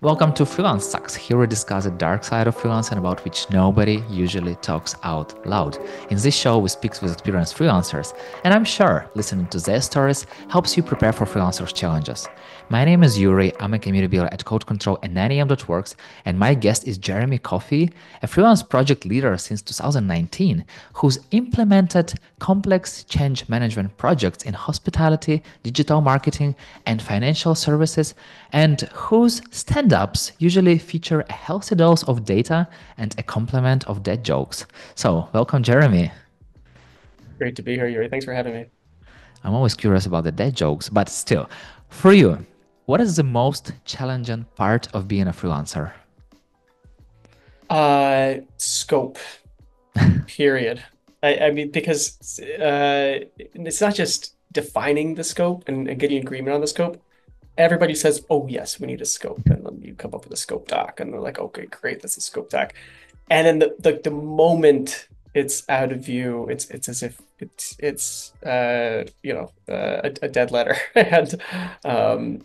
Welcome to Freelance Sucks. Here we discuss the dark side of freelance and about which nobody usually talks out loud. In this show, we speak with experienced freelancers, and I'm sure listening to their stories helps you prepare for freelancers' challenges. My name is Yuri, I'm a community builder at Code Control and 9am.works, and my guest is Jeremy Coffey, a freelance project leader since 2019, who's implemented complex change management projects in hospitality, digital marketing, and financial services, and whose stand-ups usually feature a healthy dose of data and a complement of dead jokes. So, welcome, Jeremy. Great to be here, Yuri. Thanks for having me. I'm always curious about the dead jokes, but still, for you, what is the most challenging part of being a freelancer? Scope, period. I mean, because it's not just defining the scope and getting agreement on the scope. Everybody says, "Oh, yes, we need a scope," and then you come up with a scope doc, and they're like, "Okay, great, that's a scope doc." And then the moment it's out of view, it's as if it's a dead letter, and um,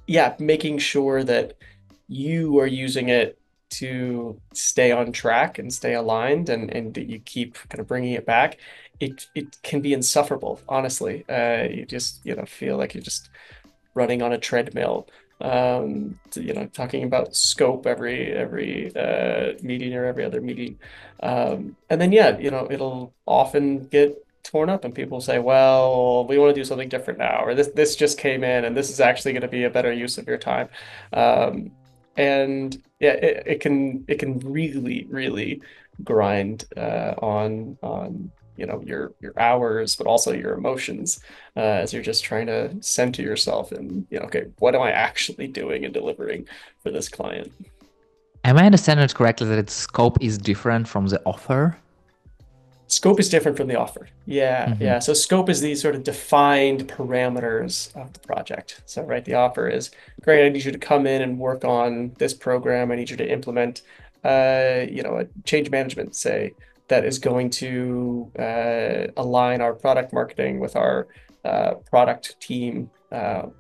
yeah, making sure that you are using it to stay on track and stay aligned and that you keep kind of bringing it back, it can be insufferable, honestly. You just, feel like you're just running on a treadmill. Talking about scope every meeting or every other meeting. And then yeah, it'll often get torn up and people say, well, we want to do something different now, or this just came in and this is actually going to be a better use of your time. Um, and yeah, it can really, really grind on your hours, but also your emotions as you're just trying to center yourself and okay, what am I actually doing and delivering for this client? Am I understanding it correctly that its scope is different from the offer? Scope is different from the offer. Yeah, Mhm. yeah. So scope is these sort of defined parameters of the project. So, right, the offer is great. I need you to come in and work on this program. I need you to implement, a change management, say, that is going to align our product marketing with our product team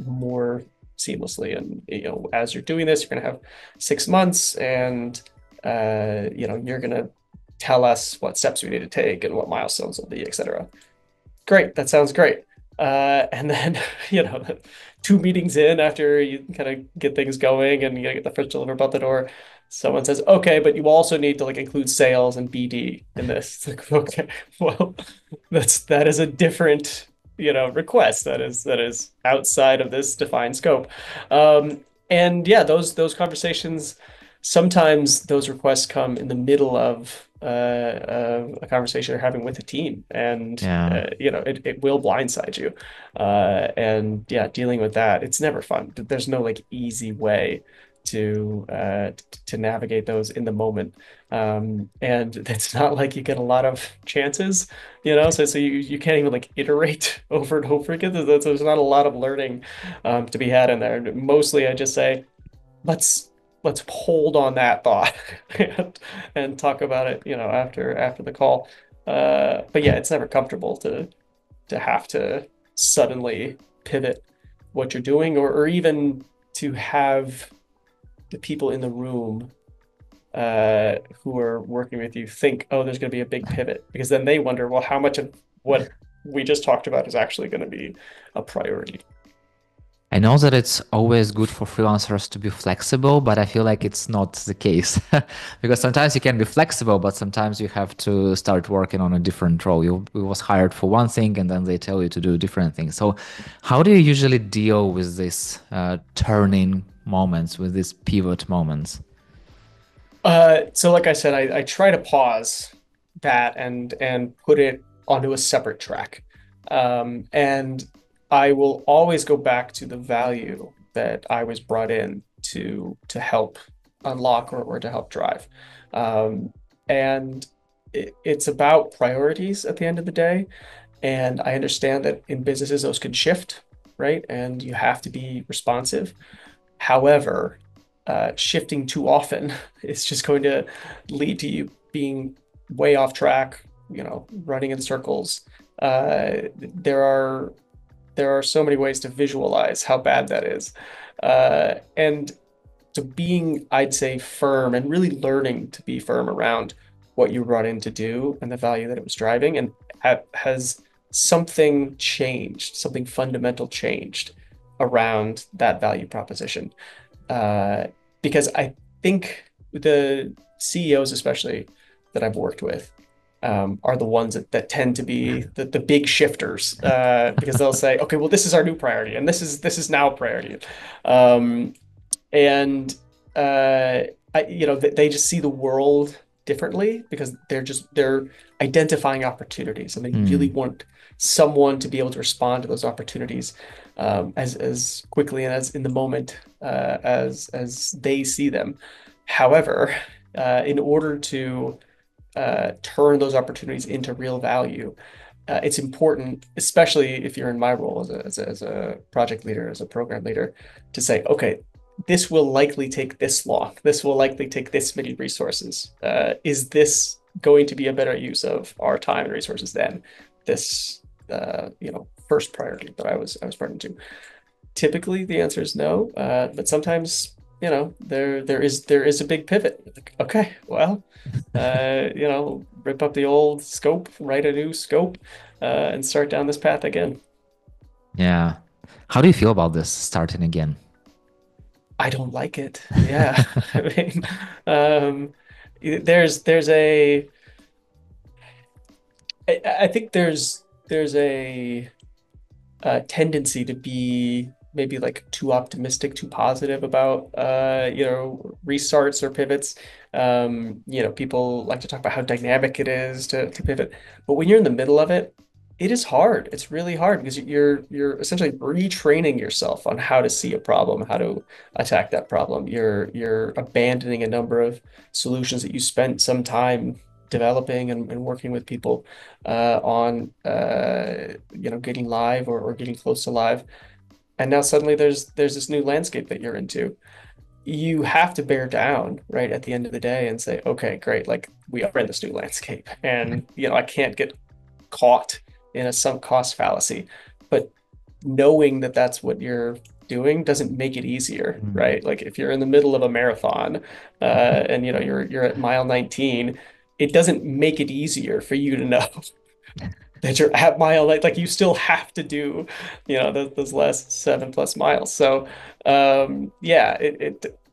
more seamlessly. And as you're doing this, you're going to have 6 months, and you're going to tell us what steps we need to take and what milestones will be, etc. Great, that sounds great. And then, you know, 2 meetings in after you kind of get things going and you gotta get the first deliverable out the door, someone says, okay, but you also need to like include sales and BD in this. It's like, okay, well, that is a different, request that is outside of this defined scope. And yeah, those conversations, sometimes those requests come in the middle of a conversation you're having with a team, and Yeah. it will blindside you. And yeah, dealing with that, it's never fun. There's no like easy way to navigate those in the moment. And it's not like you get a lot of chances, so you can't even like iterate over and over again. There's not a lot of learning to be had in there. Mostly I just say, let's let's hold on that thought and talk about it, after the call. But yeah, it's never comfortable to have to suddenly pivot what you're doing, or even to have the people in the room who are working with you think, oh, there's going to be a big pivot, because then they wonder, well, how much of what we just talked about is actually going to be a priority. I know that it's always good for freelancers to be flexible, but I feel like it's not the case because sometimes you can be flexible, but sometimes you have to start working on a different role. You was hired for one thing, and then they tell you to do different things. So, how do you usually deal with these turning moments, with these pivot moments? So like I said, I try to pause that and put it onto a separate track. And I will always go back to the value that I was brought in to help unlock, or to help drive. And it's about priorities at the end of the day. And I understand that in businesses, those can shift, right? And you have to be responsive. However, shifting too often is just going to lead to you being way off track, running in circles. There are so many ways to visualize how bad that is. And So being, I'd say, firm and really learning to be firm around what you brought in to do and the value that it was driving, and has something changed, something fundamental changed around that value proposition. Uh, because I think the CEOs, especially that I've worked with, are the ones that tend to be the big shifters, because they'll say, okay, well, this is our new priority, and this is now priority. Um, and they just see the world differently because they're identifying opportunities, and they really Mm, want someone to be able to respond to those opportunities, as quickly and as in the moment, as they see them. However, in order to turn those opportunities into real value, it's important, especially if you're in my role as a project leader, as a program leader, to say, okay, this will likely take this long. This will likely take this many resources. Is this going to be a better use of our time and resources than this, first priority that I was brought into? Typically, the answer is no, but sometimes, there is a big pivot. Like, okay, well, rip up the old scope, write a new scope, and start down this path again. yeah. How do you feel about this starting again? I don't like it. Yeah. I mean, um, there's a, I think there's a tendency to be maybe like too optimistic, too positive about restarts or pivots. People like to talk about how dynamic it is to pivot, but when you're in the middle of it, it is hard. It's really hard because you're essentially retraining yourself on how to see a problem, how to attack that problem. You're abandoning a number of solutions that you spent some time developing and working with people on getting live or getting close to live. And now suddenly there's this new landscape that you're into. You have to bear down, right, at the end of the day and say, okay, great, like we are in this new landscape. And I can't get caught in a sunk cost fallacy. But knowing that that's what you're doing doesn't make it easier, Mm. right? Like if you're in the middle of a marathon, and you're at mile 19, it doesn't make it easier for you to know that you're at mile, like you still have to do those last 7+ miles. So yeah,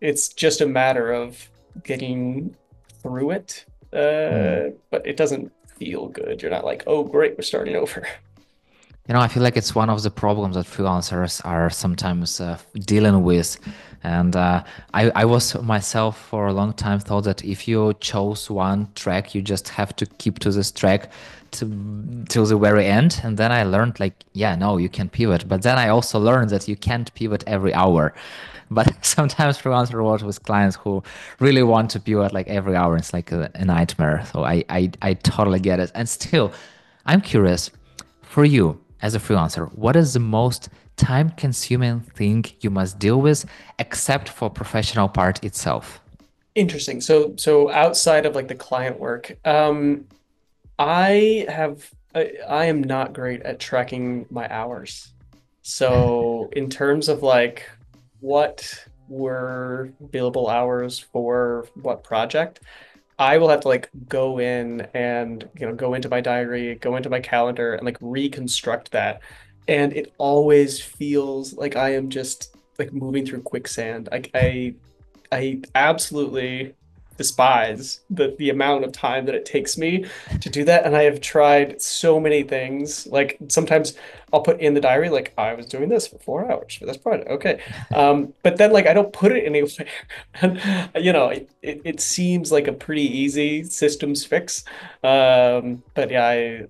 it's just a matter of getting through it, Mm. but it doesn't feel good. You're not like, oh great, we're starting over. I feel like it's one of the problems that freelancers are sometimes dealing with. And I was myself for a long time thought that if you chose one track, you just have to keep to this track till the very end. And then I learned like, yeah, no, you can pivot. But then I also learned that you can't pivot every hour. But sometimes freelancer work with clients who really want to pivot like every hour. It's like a nightmare. So I totally get it. And still, I'm curious for you as a freelancer, what is the most time consuming thing you must deal with except for professional part itself? Interesting. So outside of like the client work, I am not great at tracking my hours. So in terms of like what were billable hours for what project, I will have to like go in and go into my diary, go into my calendar and like reconstruct that. And it always feels like I am just like moving through quicksand. I absolutely despise the amount of time that it takes me to do that. And I have tried so many things. Like sometimes I'll put in the diary, like I was doing this for 4 hours for this project. Okay. But then like I don't put it anywhere. And it seems like a pretty easy systems fix. But yeah,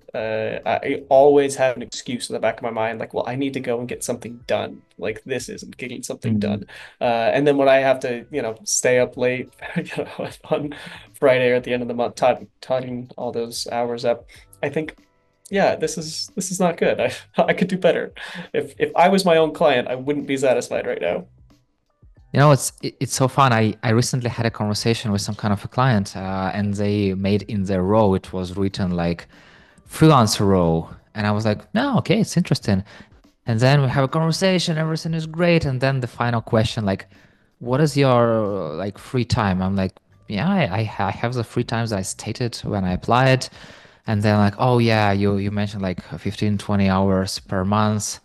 I always have an excuse in the back of my mind, like, well, I need to go and get something done. Like this isn't getting something Mm. done. And then when I have to, stay up late, on Friday or at the end of the month, totting all those hours up, I think, yeah, this is not good. I could do better. If I was my own client, I wouldn't be satisfied right now. It's so fun. I recently had a conversation with some kind of a client, and they made in their role it was written like freelancer role, and I was like, no, okay, it's interesting. And then we have a conversation, everything is great, and then the final question like, what is your like free time? I'm like, yeah, I have the free times I stated when I applied. And then like, oh yeah, you mentioned like 15, 20 hours per month,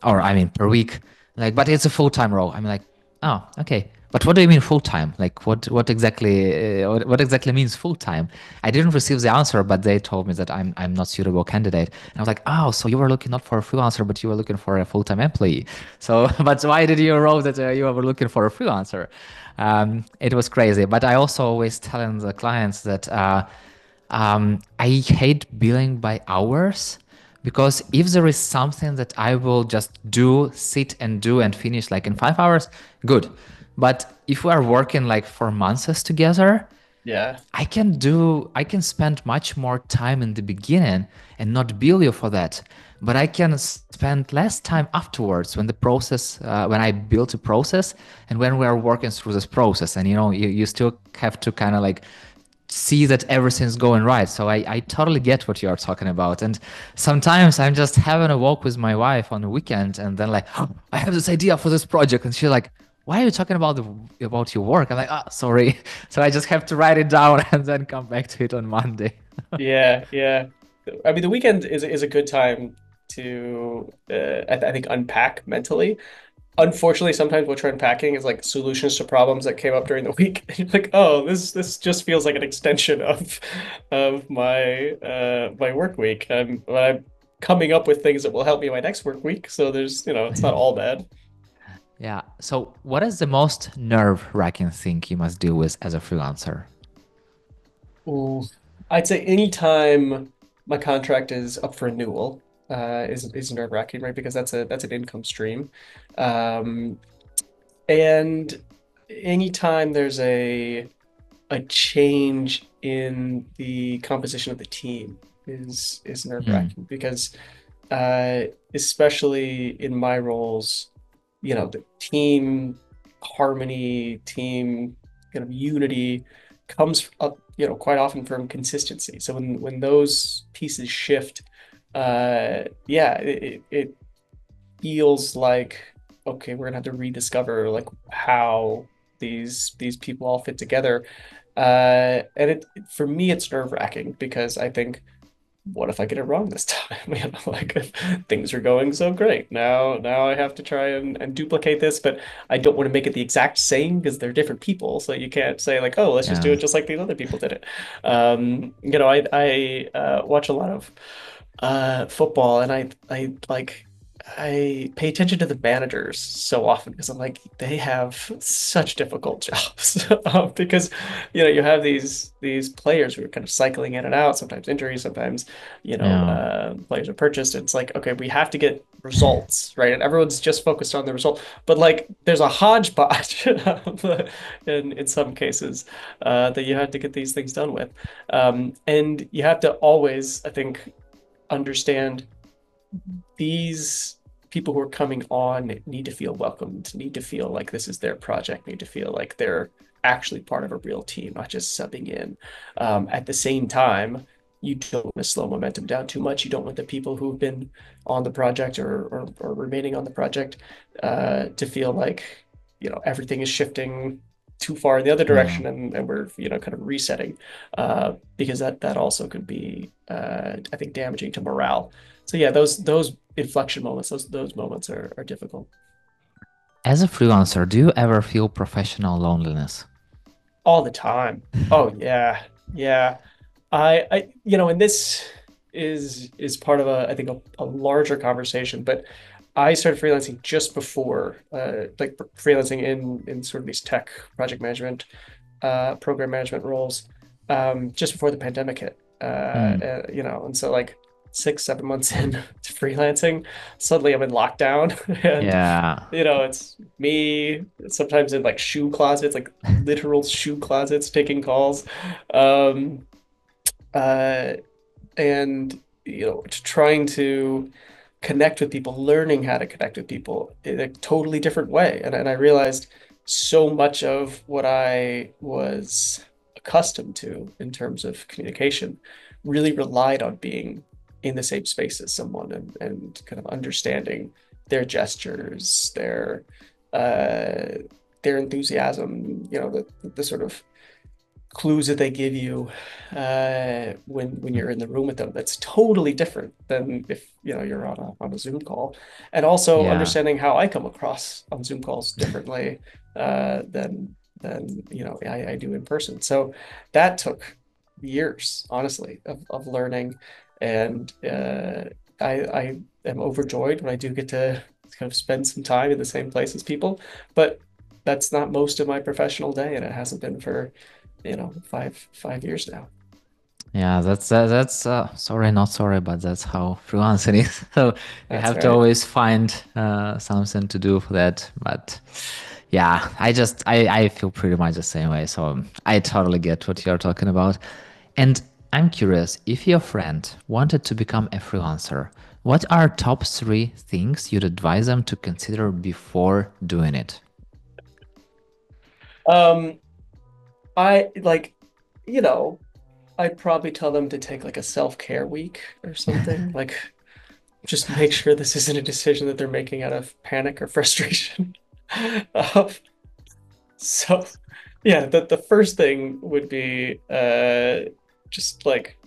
or I mean per week. Like, but it's a full-time role. I'm like, oh, okay. But what do you mean full-time? Like, what exactly means full-time? I didn't receive the answer, but they told me that I'm not suitable candidate. And I was like, oh, so you were looking not for a freelancer, but you were looking for a full-time employee. So, but why did you wrote that you were looking for a freelancer? It was crazy. But I also always telling the clients that I hate billing by hours because if there is something that I will just do, sit and do and finish like in 5 hours, good. But if we are working like for months together, Yeah. I can spend much more time in the beginning and not bill you for that. But I can spend less time afterwards when the process, when I build a process and when we are working through this process. And you still have to kind of like see that everything's going right. So I totally get what you're talking about. And sometimes I'm just having a walk with my wife on the weekend and then like, oh, I have this idea for this project. And she's like, why are you talking about your work? I'm like, ah, sorry. So I just have to write it down and then come back to it on Monday. Yeah, yeah. I mean, the weekend is a good time to I think unpack mentally. Unfortunately, sometimes what you're unpacking is like solutions to problems that came up during the week. And you're like, oh, this just feels like an extension of my work week. I'm coming up with things that will help me my next work week. So there's, it's not all bad. Yeah. So what is the most nerve-wracking thing you must deal with as a freelancer? Ooh. I'd say anytime my contract is up for renewal, is nerve-wracking, right? Because that's an income stream. Um, and anytime there's a change in the composition of the team is Hmm. nerve-wracking because especially in my roles, the team harmony, team kind of unity comes up, quite often from consistency. So when those pieces shift, yeah, it feels like okay, we're gonna have to rediscover like how these people all fit together. And it for me it's nerve-wracking because I think what if I get it wrong this time? Like things are going so great. Now I have to try and duplicate this, but I don't want to make it the exact same because they're different people. So you can't say like, oh, let's just do Yeah. it just like these other people did it. I watch a lot of football and I pay attention to the managers so often because I'm like they have such difficult jobs because you have these players who are kind of cycling in and out, sometimes injuries, sometimes Yeah. players are purchased. It's like okay, we have to get results, right? And everyone's just focused on the result, but like there's a hodgepodge in some cases that you have to get these things done with, and you have to always, I think, understand these people who are coming on need to feel welcomed, need to feel like this is their project, need to feel like they're actually part of a real team, not just subbing in. At the same time, you don't want to slow momentum down too much. You don't want the people who've been on the project or remaining on the project to feel like, everything is shifting too far in the other Yeah. direction and we're, kind of resetting because that also could be, I think, damaging to morale. So yeah, those inflection moments, those moments are difficult As a freelancer, do you ever feel professional loneliness? all the time. Oh yeah, yeah. And this is part of I think a larger conversation, but I started freelancing just before, like freelancing in sort of these tech project management, program management roles, just before the pandemic hit. Hmm. And so like 6, 7 months in to freelancing, suddenly I'm in lockdown, and Yeah. it's me sometimes in like shoe closets, like literal shoe closets, taking calls, um, uh, and trying to connect with people, learning how to connect with people in a totally different way. And I realized so much of what I was accustomed to in terms of communication really relied on being in the same space as someone and kind of understanding their gestures, their uh, their enthusiasm, the sort of clues that they give you when you're in the room with them. That's totally different than if you're on a Zoom call. And also Yeah. understanding how I come across on Zoom calls differently than I do in person. So that took years, honestly, of learning. And I am overjoyed when I do get to kind of spend some time in the same place as people. But that's not most of my professional day, and it hasn't been for 5 years now. Yeah, that's sorry, not sorry, but that's how freelancing is. So you That's have to right. always find something to do for that. But yeah, I feel pretty much the same way. So I totally get what you're talking about. And I'm curious, if your friend wanted to become a freelancer, what are top three things you'd advise them to consider before doing it? Um, I like, you know, I'd probably tell them to take like a self-care week or something. Like, just make sure this isn't a decision that they're making out of panic or frustration. Um, so, yeah, the first thing would be just like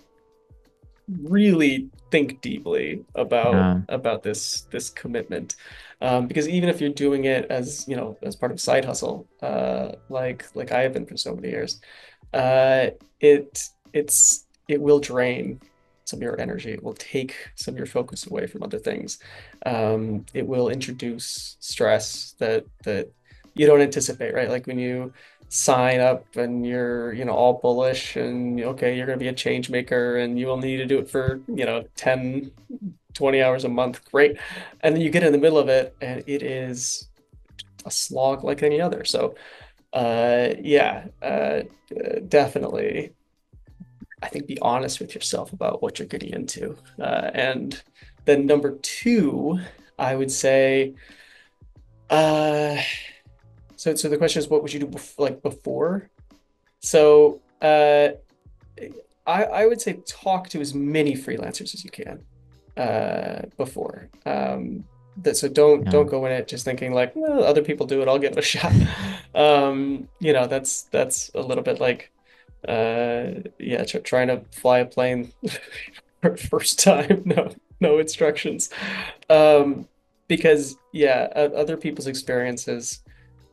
really think deeply about Yeah, this commitment, because even if you're doing it as as part of a side hustle, like I have been for so many years, uh, it will drain some of your energy. It will take some of your focus away from other things. It will introduce stress that you don't anticipate, right? Like when you sign up and you're all bullish and okay, you're going to be a change maker and you will need to do it for 10 20 hours a month, great. And then you get in the middle of it and it is a slog like any other. So yeah, definitely, I think be honest with yourself about what you're getting into. And then number two, I would say, uh, so the question is, what would you do like before? So I would say talk to as many freelancers as you can before. That so don't yeah, go in it just thinking like, well, other people do it, I'll give it a shot. That's a little bit like yeah, trying to fly a plane for first time, no instructions. Um, because yeah, other people's experiences,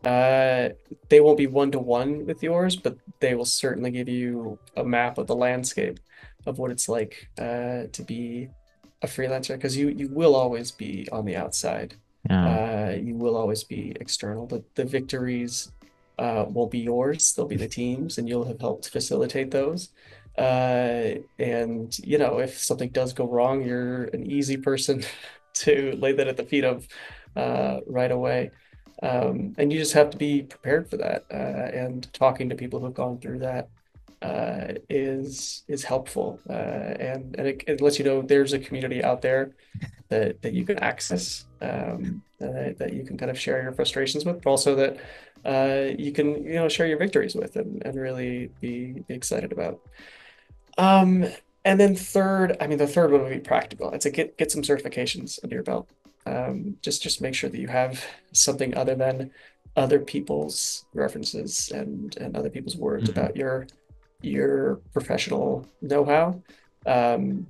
uh, they won't be one to one with yours, but they will certainly give you a map of the landscape of what it's like to be a freelancer, because you will always be on the outside. yeah. You will always be external. The victories won't be yours. They'll be the teams, and you'll have helped facilitate those. And if something does go wrong, you're an easy person to lay that at the feet of right away. And you just have to be prepared for that. And talking to people who've gone through that is helpful. And it lets you know there's a community out there that you can access, that you can kind of share your frustrations with, but also that you can share your victories with and really be excited about. Um, and then third, I mean, the third one would be practical. It's a get some certifications under your belt. Just make sure that you have something other than other people's references and other people's words Mhm. about your professional know-how, um,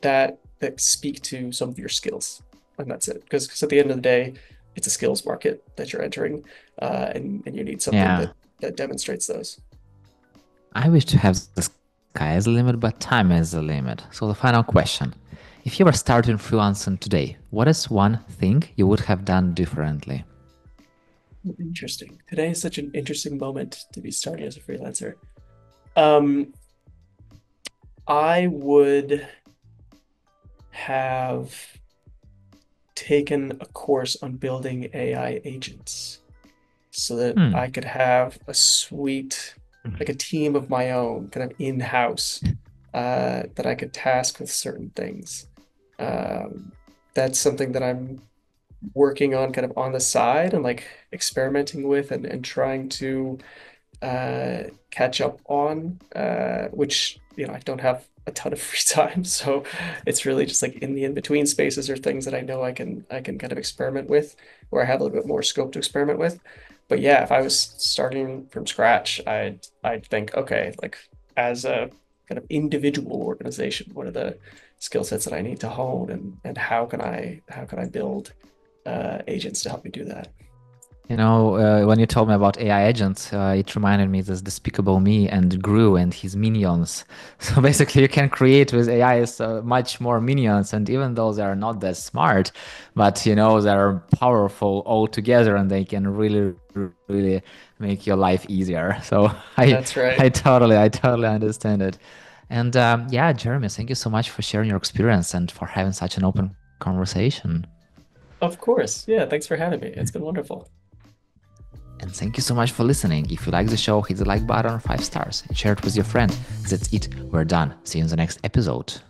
that speak to some of your skills, and that's it. Because at the end of the day, it's a skills market that you're entering, and you need something Yeah. that demonstrates those. I wish to have the sky as a limit, but time is the limit. So the final question. If you were starting freelancing today, what is one thing you would have done differently? Interesting. Today is such an interesting moment to be starting as a freelancer. Um, I would have taken a course on building AI agents so that Hmm. I could have a suite, like a team of my own, kind of in-house, that I could task with certain things. Um, that's something that I'm working on kind of on the side and like experimenting with and trying to catch up on, which I don't have a ton of free time, so it's really just like in the in between spaces or things that I know I can kind of experiment with, where I have a little bit more scope to experiment with. But yeah, if I was starting from scratch, I'd think, okay, like as a kind of individual organization, what are the skill sets that I need to hone, and how can I build agents to help me do that? When you told me about AI agents, it reminded me this Despicable Me and Gru and his minions. So basically, you can create with AI so much more minions, and even though they are not that smart, but they're powerful all together, and they can really, really make your life easier. So I, That's right. I totally understand it. And yeah, Jeremy, thank you so much for sharing your experience and for having such an open conversation. Of course. Yeah, thanks for having me. It's been wonderful. And thank you so much for listening. If you like the show, hit the like button, 5 stars, and share it with your friend. That's it. We're done. See you in the next episode.